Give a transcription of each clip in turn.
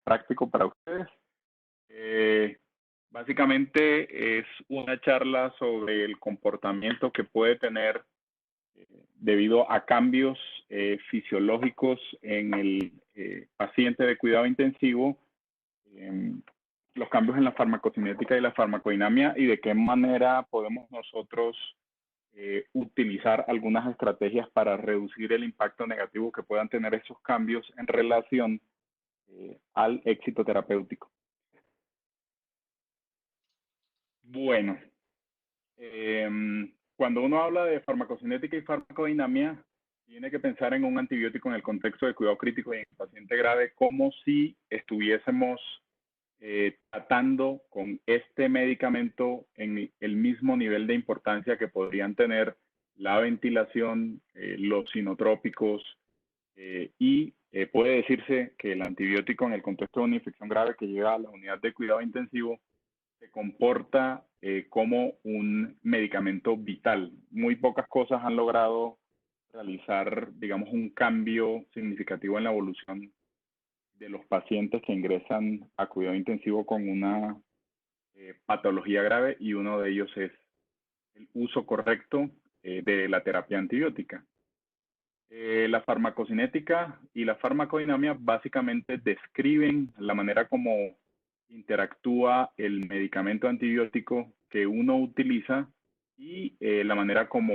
práctico para ustedes. Básicamente es una charla sobre el comportamiento que puede tener debido a cambios fisiológicos en el paciente de cuidado intensivo, los cambios en la farmacocinética y la farmacodinamia, y de qué manera podemos nosotros utilizar algunas estrategias para reducir el impacto negativo que puedan tener esos cambios en relación al éxito terapéutico. Bueno, cuando uno habla de farmacocinética y farmacodinamia, tiene que pensar en un antibiótico en el contexto de cuidado crítico y en el paciente grave, como si estuviésemos tratando con este medicamento en el mismo nivel de importancia que podrían tener la ventilación, los inotrópicos, y puede decirse que el antibiótico en el contexto de una infección grave que llega a la unidad de cuidado intensivo se comporta como un medicamento vital. Muy pocas cosas han logrado realizar, digamos, un cambio significativo en la evolución de los pacientes que ingresan a cuidado intensivo con una patología grave, y uno de ellos es el uso correcto de la terapia antibiótica. La farmacocinética y la farmacodinamia básicamente describen la manera como interactúa el medicamento antibiótico que uno utiliza y la manera como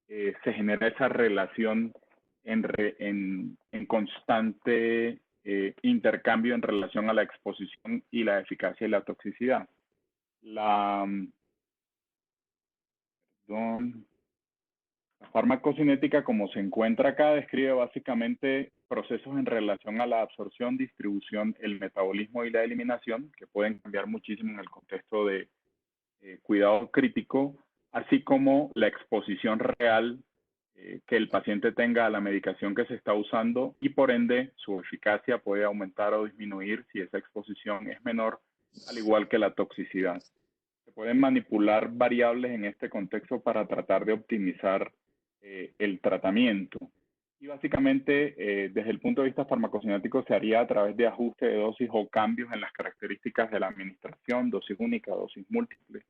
se genera esa relación en constante intercambio en relación a la exposición y la eficacia y la toxicidad. La farmacocinética, como se encuentra acá, describe básicamente procesos en relación a la absorción, distribución, el metabolismo y la eliminación, que pueden cambiar muchísimo en el contexto de cuidado crítico, así como la exposición real que el paciente tenga a la medicación que se está usando, y por ende su eficacia puede aumentar o disminuir si esa exposición es menor, al igual que la toxicidad. Se pueden manipular variables en este contexto para tratar de optimizar el tratamiento. Y básicamente, desde el punto de vista farmacocinético, se haría a través de ajuste de dosis o cambios en las características de la administración, dosis única, dosis múltiple,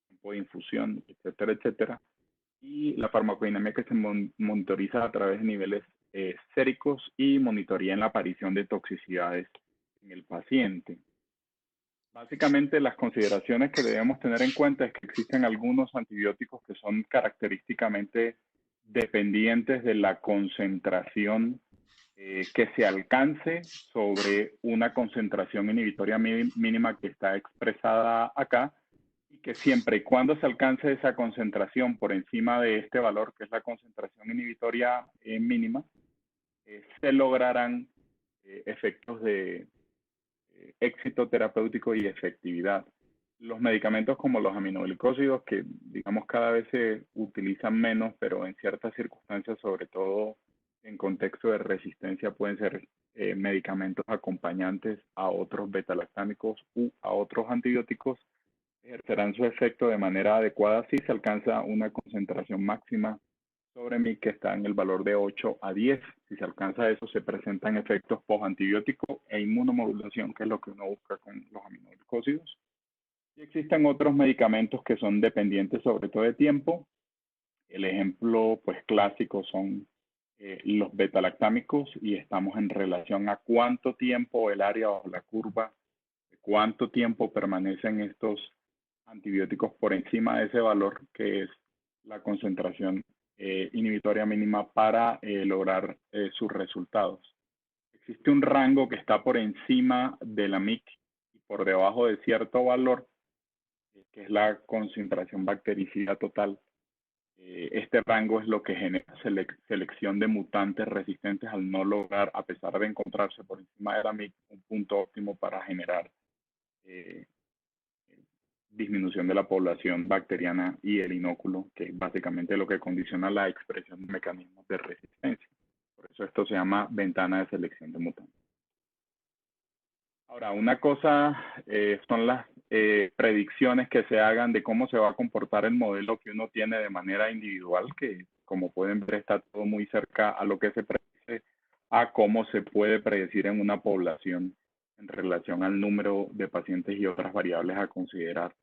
tiempo de infusión, etcétera, etcétera. Y la farmacodinamia, que se monitoriza a través de niveles séricos y monitorea en la aparición de toxicidades en el paciente. Básicamente, las consideraciones que debemos tener en cuenta es que existen algunos antibióticos que son característicamente dependientes de la concentración que se alcance sobre una concentración inhibitoria mínima que está expresada acá, y que siempre y cuando se alcance esa concentración por encima de este valor, que es la concentración inhibitoria mínima, se lograrán efectos de éxito terapéutico y efectividad. Los medicamentos como los aminoglicósidos, que digamos cada vez se utilizan menos, pero en ciertas circunstancias, sobre todo en contexto de resistencia, pueden ser medicamentos acompañantes a otros betalactámicos u a otros antibióticos, ejercerán su efecto de manera adecuada si se alcanza una concentración máxima sobre mí que está en el valor de 8 a 10. Si se alcanza eso, se presentan efectos postantibióticos e inmunomodulación, que es lo que uno busca con los aminoglicósidos. Y existen otros medicamentos que son dependientes sobre todo de tiempo. El ejemplo pues clásico son los betalactámicos, y estamos en relación a cuánto tiempo el área o la curva, cuánto tiempo permanecen estos antibióticos por encima de ese valor, que es la concentración inhibitoria mínima para lograr sus resultados. Existe un rango que está por encima de la MIC y por debajo de cierto valor, que es la concentración bactericida total. Este rango es lo que genera selección de mutantes resistentes al no lograr, a pesar de encontrarse por encima de la MIC, un punto óptimo para generar disminución de la población bacteriana y el inóculo, que es básicamente lo que condiciona la expresión de mecanismos de resistencia. Por eso esto se llama ventana de selección de mutantes. Ahora, una cosa son las predicciones que se hagan de cómo se va a comportar el modelo que uno tiene de manera individual, que como pueden ver está todo muy cerca a lo que se predice, a cómo se puede predecir en una población en relación al número de pacientes y otras variables a considerar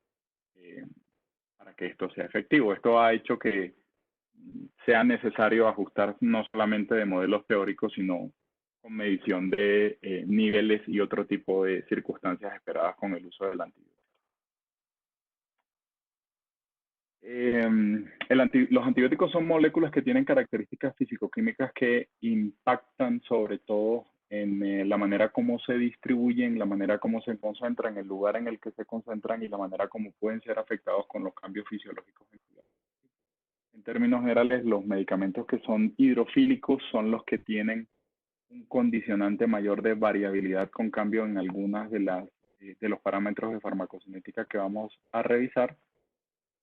para que esto sea efectivo. Esto ha hecho que sea necesario ajustar no solamente de modelos teóricos, sino con medición de niveles y otro tipo de circunstancias esperadas con el uso del antibiótico. Los antibióticos son moléculas que tienen características físico-químicas que impactan sobre todo en la manera como se distribuyen, la manera como se concentran, el lugar en el que se concentran y la manera como pueden ser afectados con los cambios fisiológicos. En términos generales, los medicamentos que son hidrofílicos son los que tienen un condicionante mayor de variabilidad con cambio en algunas de los parámetros de farmacocinética que vamos a revisar.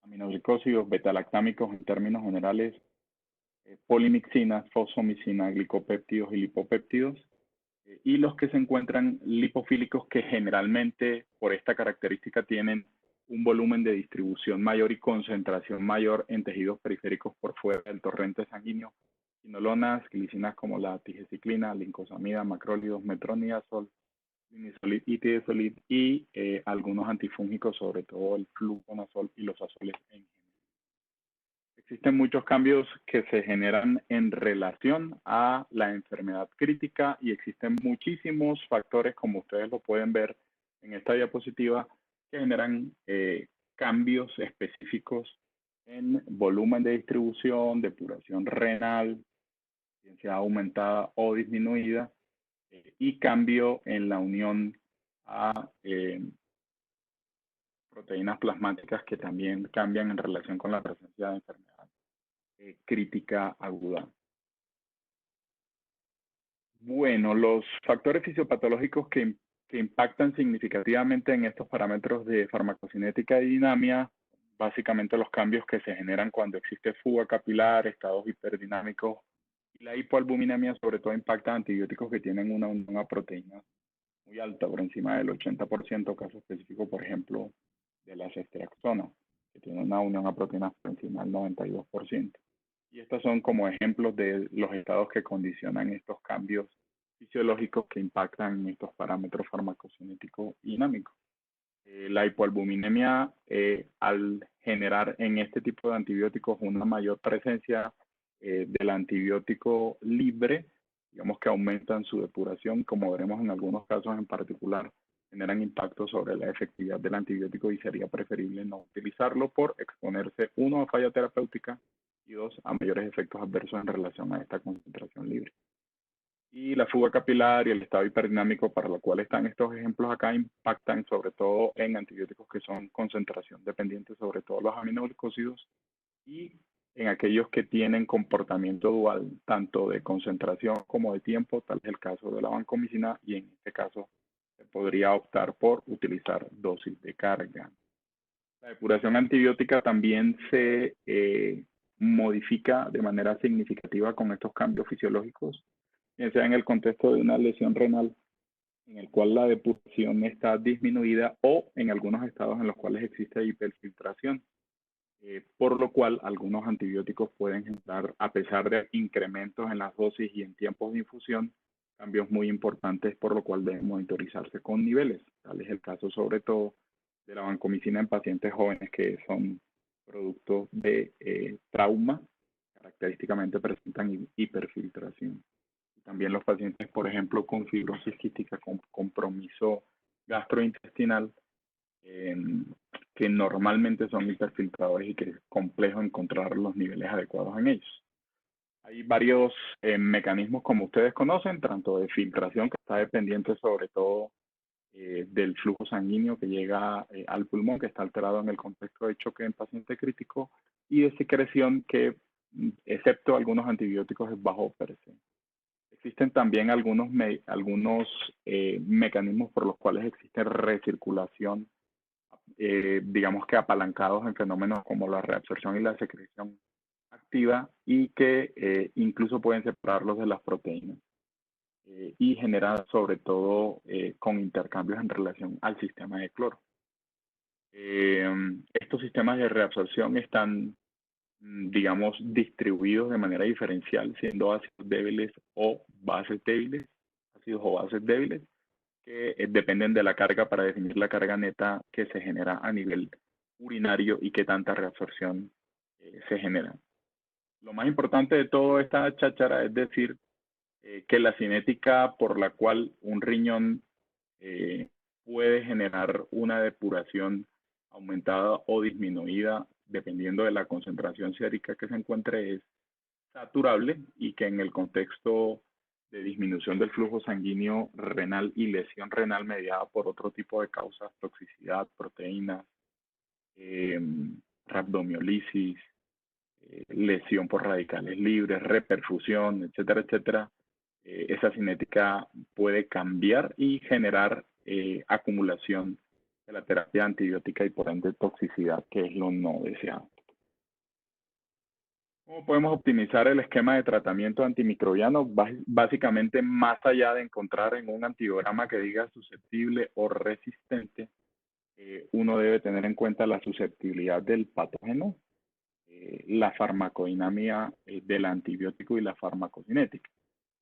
Aminoglicósidos, betalactámicos en términos generales, polimixinas, fosfomicina, glicopéptidos y lipopéptidos, y los que se encuentran lipofílicos que generalmente por esta característica tienen un volumen de distribución mayor y concentración mayor en tejidos periféricos por fuera del torrente sanguíneo, quinolonas, glicinas como la tigecyclina, lincosamida, macrólidos, metronidazol, linisolid y tidesolid y algunos antifúngicos, sobre todo el fluconazol y los azoles en general. Existen muchos cambios que se generan en relación a la enfermedad crítica y existen muchísimos factores, como ustedes lo pueden ver en esta diapositiva, que generan cambios específicos en volumen de distribución, depuración renal, ciencia aumentada o disminuida, y cambio en la unión a proteínas plasmáticas que también cambian en relación con la presencia de enfermedad crítica aguda. Bueno, los factores fisiopatológicos que impactan significativamente en estos parámetros de farmacocinética y dinamia, básicamente los cambios que se generan cuando existe fuga capilar, estados hiperdinámicos, y la hipoalbuminemia sobre todo impacta antibióticos que tienen una unión a proteínas muy alta, por encima del 80%, caso específico, por ejemplo, de la ceftriaxona, que tiene una unión a proteínas por encima del 92%. Y estos son como ejemplos de los estados que condicionan estos cambios fisiológicos que impactan en estos parámetros farmacocinéticos y dinámicos. La hipoalbuminemia, al generar en este tipo de antibióticos una mayor presencia del antibiótico libre, digamos que aumentan su depuración, como veremos en algunos casos en particular, generan impacto sobre la efectividad del antibiótico y sería preferible no utilizarlo por exponerse, uno, a falla terapéutica y dos, a mayores efectos adversos en relación a esta concentración libre. Y la fuga capilar y el estado hiperdinámico para lo cual están estos ejemplos acá impactan sobre todo en antibióticos que son concentración dependientes, sobre todo los aminoglicósidos, y en aquellos que tienen comportamiento dual, tanto de concentración como de tiempo, tal es el caso de la vancomicina, y en este caso se podría optar por utilizar dosis de carga. La depuración antibiótica también se modifica de manera significativa con estos cambios fisiológicos, ya sea en el contexto de una lesión renal, en el cual la depuración está disminuida, o en algunos estados en los cuales existe hiperfiltración, por lo cual algunos antibióticos pueden generar, a pesar de incrementos en las dosis y en tiempos de infusión, cambios muy importantes, por lo cual deben monitorizarse con niveles. Tal es el caso sobre todo de la vancomicina en pacientes jóvenes que son producto de trauma, característicamente presentan hiperfiltración. También los pacientes, por ejemplo, con fibrosis quística, con compromiso gastrointestinal, que normalmente son hiperfiltradores y que es complejo encontrar los niveles adecuados en ellos. Hay varios mecanismos, como ustedes conocen, tanto de filtración, que está dependiente sobre todo del flujo sanguíneo que llega al pulmón, que está alterado en el contexto de choque en paciente crítico, y de secreción que, excepto algunos antibióticos, es bajo per se. Existen también algunos mecanismos por los cuales existe recirculación, digamos que apalancados en fenómenos como la reabsorción y la secreción activa, y que incluso pueden separarlos de las proteínas y generar sobre todo con intercambios en relación al sistema de cloro. Estos sistemas de reabsorción están, digamos, distribuidos de manera diferencial, siendo ácidos débiles o bases débiles, ácidos o bases débiles, que dependen de la carga para definir la carga neta que se genera a nivel urinario y qué tanta reabsorción se genera. Lo más importante de toda esta cháchara es decir que la cinética por la cual un riñón puede generar una depuración aumentada o disminuida dependiendo de la concentración sérica que se encuentre es saturable y que en el contexto de disminución del flujo sanguíneo renal y lesión renal mediada por otro tipo de causas, toxicidad, proteínas, eh, rhabdomiolisis, lesión por radicales libres, reperfusión, etcétera, etcétera, esa cinética puede cambiar y generar acumulación de la terapia antibiótica y por ende toxicidad, que es lo no deseado. ¿Cómo podemos optimizar el esquema de tratamiento antimicrobiano? Básicamente, más allá de encontrar en un antibiograma que diga susceptible o resistente, uno debe tener en cuenta la susceptibilidad del patógeno, la farmacodinámica del antibiótico y la farmacocinética.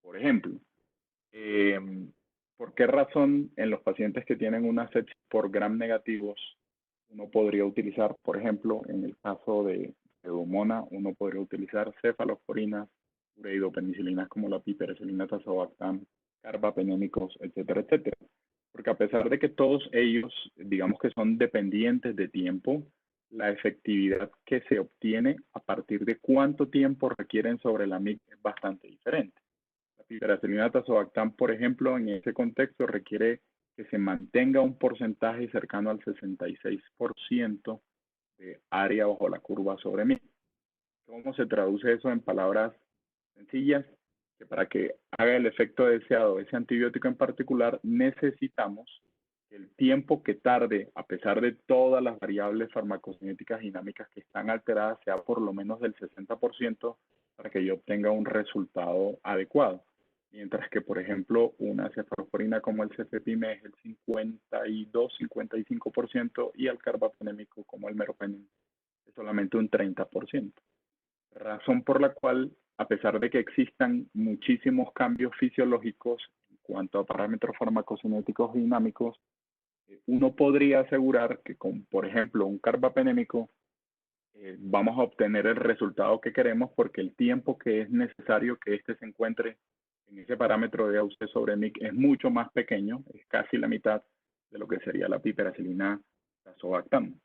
Por ejemplo, ¿por qué razón en los pacientes que tienen una sepsis por gram negativos uno podría utilizar, por ejemplo, en el caso de pseudomonas, uno podría utilizar cefalosporinas, ureidopenicilinas como la piperacillina, tazobactam, carbapenémicos, etcétera, etcétera? Porque a pesar de que todos ellos, digamos que son dependientes de tiempo, la efectividad que se obtiene a partir de cuánto tiempo requieren sobre la MIC es bastante diferente. La piperacillina tazobactam, por ejemplo, en ese contexto requiere que se mantenga un porcentaje cercano al 66% de área bajo la curva sobre MIC. ¿Cómo se traduce eso en palabras sencillas? Que para que haga el efecto deseado ese antibiótico en particular, necesitamos que el tiempo que tarde, a pesar de todas las variables farmacocinéticas dinámicas que están alteradas, sea por lo menos del 60% para que yo obtenga un resultado adecuado. Mientras que, por ejemplo, una cefalosporina como el cefepime es el 52-55% y el carbapenémico como el meropenem es solamente un 30%. Razón por la cual, a pesar de que existan muchísimos cambios fisiológicos en cuanto a parámetros farmacocinéticos dinámicos, uno podría asegurar que con, por ejemplo, un carbapenémico, vamos a obtener el resultado que queremos porque el tiempo que es necesario que éste se encuentre en ese parámetro de AUC sobre MIC es mucho más pequeño, es casi la mitad de lo que sería la piperacillina tazobactam.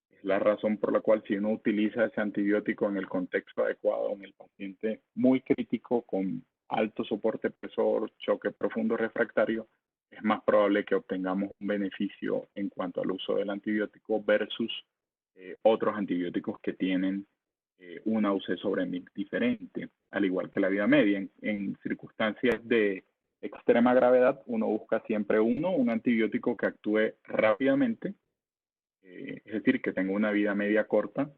Es la razón por la cual si uno utiliza ese antibiótico en el contexto adecuado, en el paciente muy crítico con alto soporte presor, choque profundo refractario, es más probable que obtengamos un beneficio en cuanto al uso del antibiótico versus otros antibióticos que tienen una UC sobre MIC diferente, al igual que la vida media. En circunstancias de extrema gravedad, uno busca siempre un antibiótico que actúe rápidamente, es decir, que tenga una vida media corta.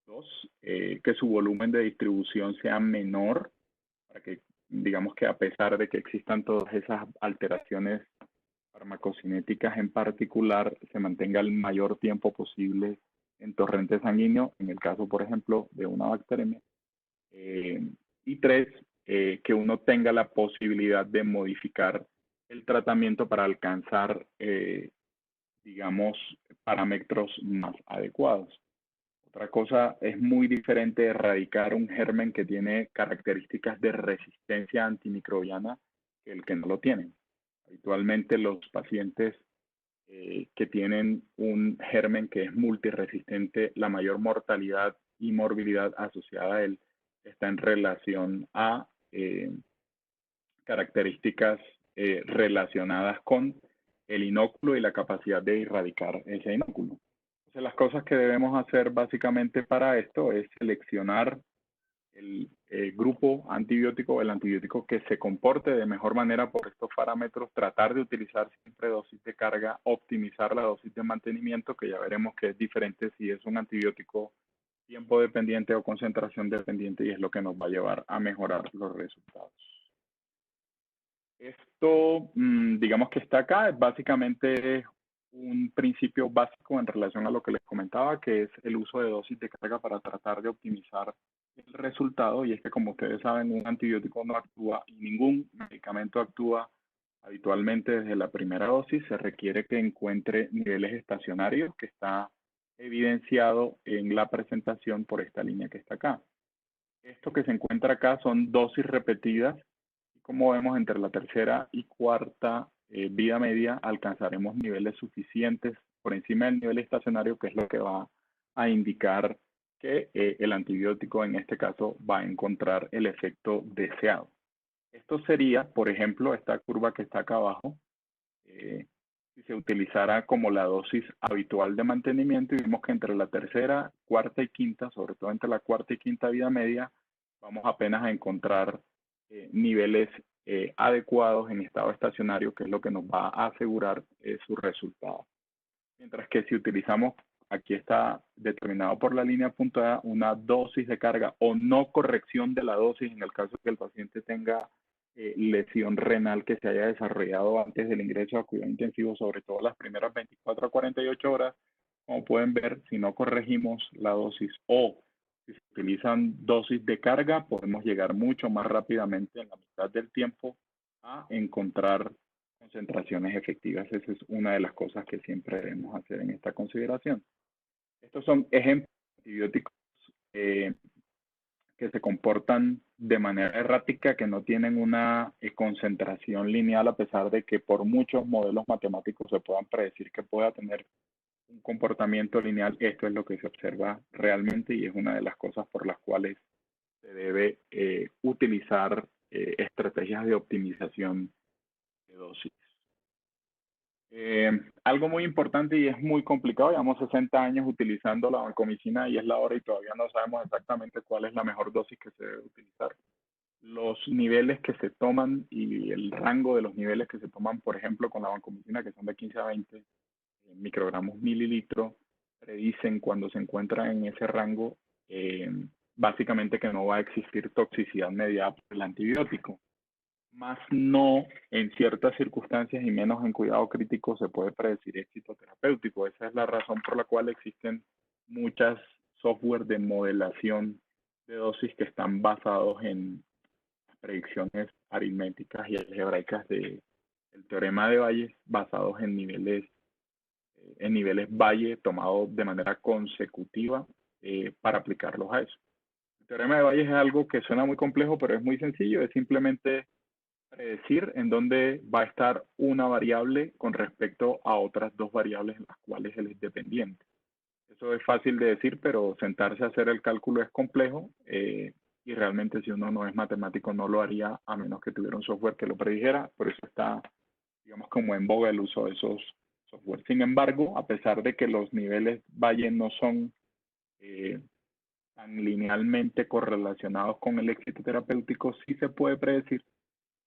Dos, que su volumen de distribución sea menor, para que, digamos que a pesar de que existan todas esas alteraciones farmacocinéticas en particular, se mantenga el mayor tiempo posible en torrente sanguíneo, en el caso, por ejemplo, de una bacteremia. Y tres, que uno tenga la posibilidad de modificar el tratamiento para alcanzar, digamos, parámetros más adecuados. Otra cosa es muy diferente erradicar un germen que tiene características de resistencia antimicrobiana que el que no lo tiene. Habitualmente los pacientes que tienen un germen que es multiresistente, la mayor mortalidad y morbilidad asociada a él está en relación a características relacionadas con el inóculo y la capacidad de erradicar ese inóculo. Entonces, las cosas que debemos hacer básicamente para esto es seleccionar el grupo antibiótico, el antibiótico que se comporte de mejor manera por estos parámetros, tratar de utilizar siempre dosis de carga, optimizar la dosis de mantenimiento, que ya veremos que es diferente si es un antibiótico tiempo dependiente o concentración dependiente y es lo que nos va a llevar a mejorar los resultados. Esto, digamos que está acá, es básicamente un principio básico en relación a lo que les comentaba, que es el uso de dosis de carga para tratar de optimizar el resultado, y es que como ustedes saben, un antibiótico no actúa y ningún medicamento actúa Habitualmente desde la primera dosis se requiere que encuentre niveles estacionarios, que está evidenciado en la presentación por esta línea que está acá. Esto que se encuentra acá son dosis repetidas. Como vemos, entre la tercera y cuarta vida media alcanzaremos niveles suficientes por encima del nivel estacionario, que es lo que va a indicar que el antibiótico en este caso va a encontrar el efecto deseado. Esto sería, por ejemplo, esta curva que está acá abajo, si se utilizara como la dosis habitual de mantenimiento, y vemos que entre la tercera, cuarta y quinta, sobre todo entre la cuarta y quinta vida media, vamos apenas a encontrar niveles adecuados en estado estacionario, que es lo que nos va a asegurar su resultado. Mientras que si utilizamos, aquí está determinado por la línea puntuada, una dosis de carga o no corrección de la dosis en el caso que el paciente tenga lesión renal que se haya desarrollado antes del ingreso a cuidado intensivo, sobre todo las primeras 24 a 48 horas. Como pueden ver, si no corregimos la dosis o si se utilizan dosis de carga, podemos llegar mucho más rápidamente en la mitad del tiempo a encontrar concentraciones efectivas. Esa es una de las cosas que siempre debemos hacer en esta consideración. Estos son ejemplos de antibióticos que se comportan de manera errática, que no tienen una concentración lineal, a pesar de que por muchos modelos matemáticos se puedan predecir que pueda tener un comportamiento lineal. Esto es lo que se observa realmente y es una de las cosas por las cuales se debe utilizar estrategias de optimización de dosis. Algo muy importante y es muy complicado, llevamos 60 años utilizando la vancomicina y es la hora y todavía no sabemos exactamente cuál es la mejor dosis que se debe utilizar. Los niveles que se toman y el rango de los niveles que se toman, por ejemplo, con la vancomicina, que son de 15 a 20 microgramos mililitro, predicen cuando se encuentra en ese rango, básicamente que no va a existir toxicidad mediada por el antibiótico. Más no en ciertas circunstancias y menos en cuidado crítico se puede predecir éxito terapéutico. Esa es la razón por la cual existen muchas software de modelación de dosis que están basados en predicciones aritméticas y algebraicas del teorema de Bayes, basados en niveles Bayes tomados de manera consecutiva para aplicarlos a eso. El teorema de Bayes es algo que suena muy complejo, pero es muy sencillo. Es simplemente predecir en dónde va a estar una variable con respecto a otras dos variables en las cuales él es dependiente. Eso es fácil de decir, pero sentarse a hacer el cálculo es complejo y realmente si uno no es matemático no lo haría a menos que tuviera un software que lo predijera. Por eso está, digamos, como en boga el uso de esos software. Sin embargo, a pesar de que los niveles Bayes no son tan linealmente correlacionados con el éxito terapéutico, sí se puede predecir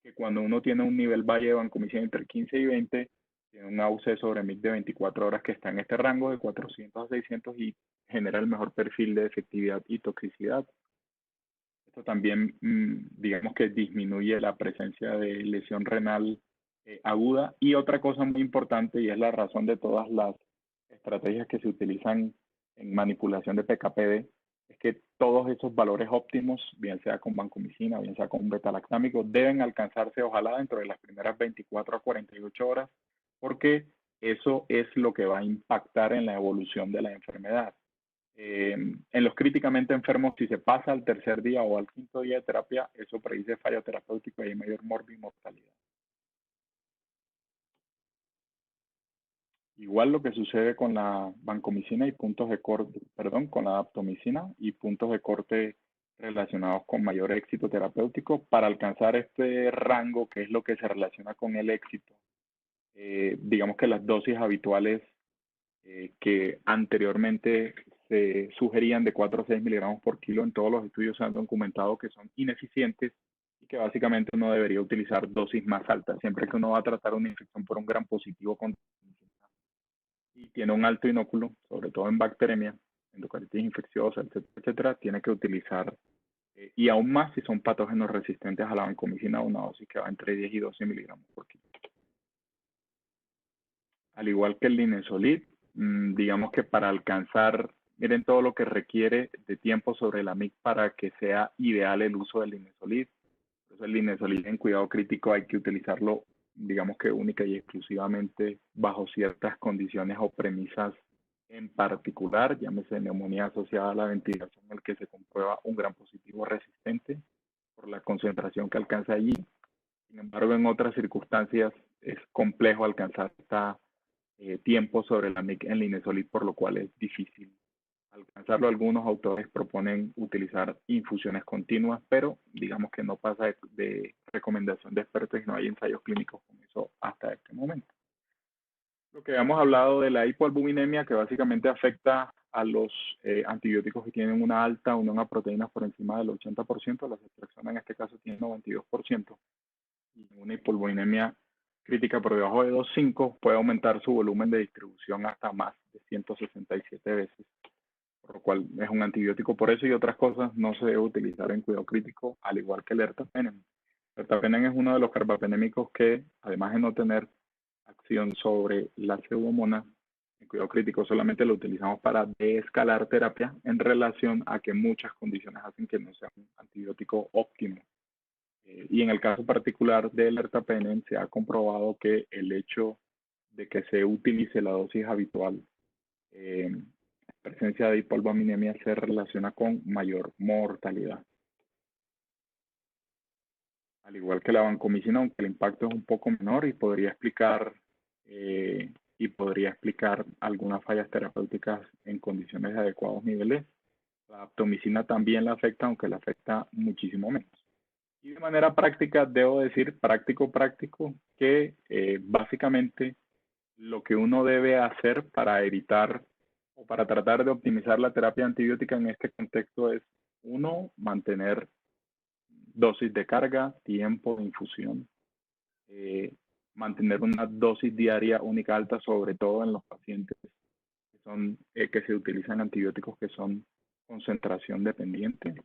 que cuando uno tiene un nivel Bayes de vancomicina entre 15 y 20, tiene un AUC sobre MIC de 24 horas que está en este rango de 400 a 600 y genera el mejor perfil de efectividad y toxicidad. Esto también, digamos que disminuye la presencia de lesión renal aguda. Y otra cosa muy importante, y es la razón de todas las estrategias que se utilizan en manipulación de PKPD, es que todos esos valores óptimos, bien sea con vancomicina, bien sea con beta-lactámico, deben alcanzarse ojalá dentro de las primeras 24 a 48 horas, porque eso es lo que va a impactar en la evolución de la enfermedad. En los críticamente enfermos, si se pasa al tercer día o al quinto día de terapia, eso predice fallo terapéutico y hay mayor mortalidad. Igual lo que sucede con la vancomicina y puntos de corte, perdón, con la daptomicina y puntos de corte relacionados con mayor éxito terapéutico para alcanzar este rango que es lo que se relaciona con el éxito. Digamos que las dosis habituales que anteriormente se sugerían de 4 a 6 miligramos por kilo, en todos los estudios se han documentado que son ineficientes y que básicamente uno debería utilizar dosis más altas. Siempre que uno va a tratar una infección por un gram positivo con y tiene un alto inóculo, sobre todo en bacteremia, endocardititis infecciosa, etcétera, etcétera, tiene que utilizar, y aún más si son patógenos resistentes a la vancomicina, una dosis que va entre 10 y 12 miligramos por kilo. Al igual que el linezolid, digamos que para alcanzar, miren todo lo que requiere de tiempo sobre la MIC para que sea ideal el uso del linezolid. Entonces el linezolid en cuidado crítico hay que utilizarlo digamos que única y exclusivamente bajo ciertas condiciones o premisas en particular, llámese neumonía asociada a la ventilación, en el que se comprueba un gran positivo resistente por la concentración que alcanza allí. Sin embargo, en otras circunstancias es complejo alcanzar tiempo sobre la MIC en Linezolid, por lo cual es difícil alcanzarlo. Algunos autores proponen utilizar infusiones continuas, pero digamos que no pasa de recomendación de expertos y no hay ensayos clínicos con eso hasta este momento. Lo que habíamos hablado de la hipoalbuminemia, que básicamente afecta a los antibióticos que tienen una alta unión a proteínas por encima del 80%, la ceftriaxona en este caso tiene 92%, y una hipoalbuminemia crítica por debajo de 2,5 puede aumentar su volumen de distribución hasta más de 167 veces, por lo cual es un antibiótico por eso y otras cosas no se debe utilizar en cuidado crítico, al igual que el ertapenem. El ertapenem es uno de los carbapenémicos que, además de no tener acción sobre la pseudomonas, en cuidado crítico solamente lo utilizamos para desescalar terapia en relación a que muchas condiciones hacen que no sea un antibiótico óptimo. Y en el caso particular del ertapenem se ha comprobado que el hecho de que se utilice la dosis habitual, presencia de hipoalbuminemia se relaciona con mayor mortalidad. Al igual que la vancomicina, aunque el impacto es un poco menor y podría explicar algunas fallas terapéuticas en condiciones de adecuados niveles, la aptomicina también la afecta, aunque la afecta muchísimo menos. Y de manera práctica, debo decir, práctico, que básicamente lo que uno debe hacer para evitar o para tratar de optimizar la terapia antibiótica en este contexto es, uno, mantener dosis de carga, tiempo de infusión, mantener una dosis diaria única alta, sobre todo en los pacientes que se utilizan antibióticos que son concentración dependiente.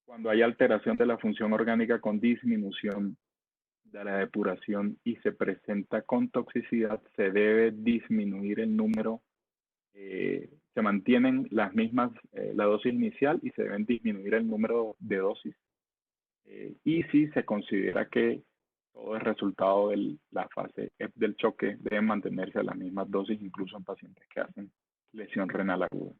Cuando hay alteración de la función orgánica con disminución de la depuración y se presenta con toxicidad, se debe disminuir el número, se mantienen las mismas, la dosis inicial, y se deben disminuir el número de dosis. Y si se considera que todo es resultado de la fase del choque, deben mantenerse a las mismas dosis, incluso en pacientes que hacen lesión renal aguda.